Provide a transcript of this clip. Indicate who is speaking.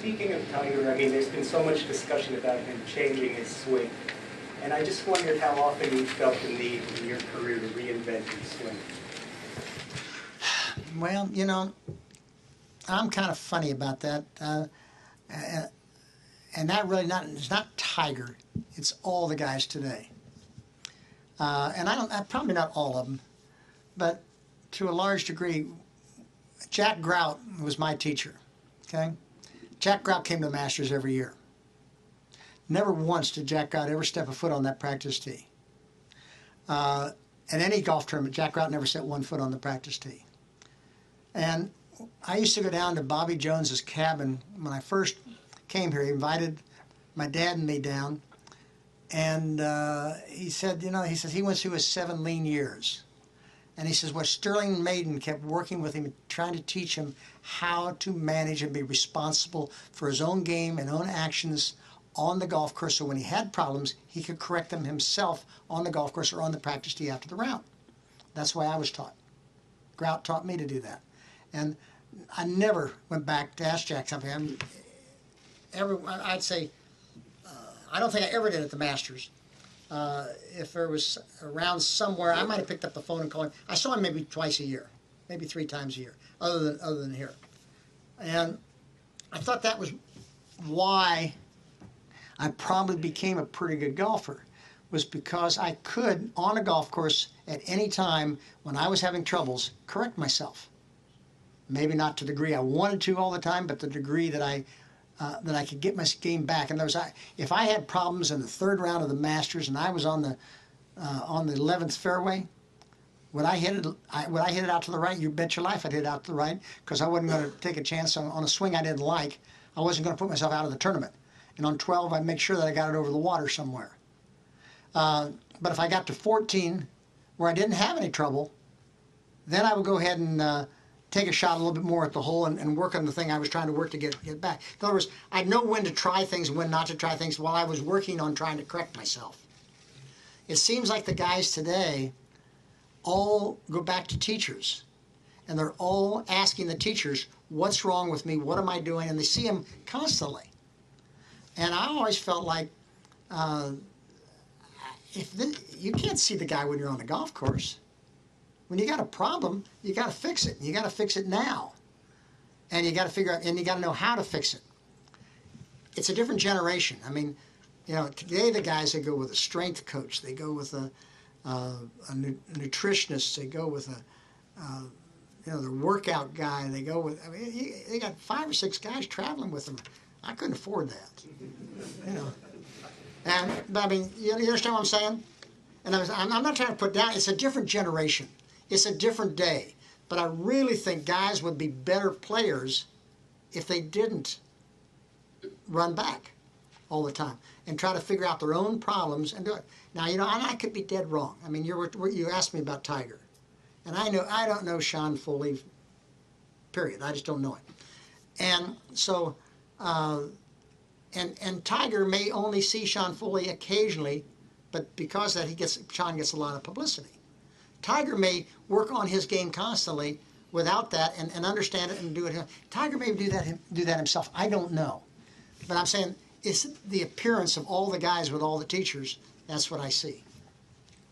Speaker 1: speaking of Tiger, I mean, there's been so much discussion about him changing his swing. And I just wondered how often you felt the need in your career to reinvent your swing.
Speaker 2: Well, you know, I'm kind of funny about that. And that really it's not Tiger, it's all the guys today. And probably not all of them, but to a large degree, Jack Grout was my teacher, okay? Jack Grout came to the Masters every year. Never once did Jack Grout ever step a foot on that practice tee. At any golf tournament, Jack Grout never set one foot on the practice tee. And I used to go down to Bobby Jones's cabin when I first came here. He invited my dad and me down, and he said, you know, he went through his 7 lean years. And he says, what Sterling Maiden kept working with him, trying to teach him how to manage and be responsible for his own game and own actions on the golf course, so when he had problems, he could correct them himself on the golf course or on the practice tee after the round. That's why I was taught. Grout taught me to do that. And I never went back to ask Jack something. I'd say, I don't think I ever did at the Masters. If there was around somewhere, I might have picked up the phone and called him. I saw him maybe twice a year, maybe 3 times a year, other than here. And I thought that was why I probably became a pretty good golfer, was because I could, on a golf course, at any time when I was having troubles, correct myself. Maybe not to the degree I wanted to all the time, but the degree that I could get my game back. And if I had problems in the 3rd round of the Masters and I was on the 11th fairway, would I hit it out to the right? You bet your life I'd hit it out to the right, because I wasn't going to take a chance on a swing I didn't like. I wasn't going to put myself out of the tournament. And on 12, I'd make sure that I got it over the water somewhere. But if I got to 14, where I didn't have any trouble, then I would go ahead and take a shot a little bit more at the hole and work on the thing I was trying to work to get back. In other words, I'd know when to try things and when not to try things while I was working on trying to correct myself. It seems like the guys today all go back to teachers, and they're all asking the teachers, what's wrong with me, what am I doing, and they see them constantly. And I always felt like you can't see the guy when you're on the golf course. When you got a problem, you got to fix it. You got to fix it now, and you got to figure out, and you got to know how to fix it. It's a different generation. I mean, you know, today the guys, they go with a strength coach, they go with a nutritionist, they go with the workout guy, they go with. I mean, they got 5 or 6 guys traveling with them. I couldn't afford that, you know. But I mean, you understand what I'm saying? And I'm not trying to put down. It's a different generation. It's a different day. But I really think guys would be better players if they didn't run back all the time and try to figure out their own problems and do it. Now, you know, I could be dead wrong. I mean, you asked me about Tiger, and I don't know Sean Foley. Period. I just don't know him. And so, and Tiger may only see Sean Foley occasionally, but because of that, Sean gets a lot of publicity. Tiger may work on his game constantly without that and understand it and do it. Tiger may do that himself. I don't know. But I'm saying it's the appearance of all the guys with all the teachers. That's what I see.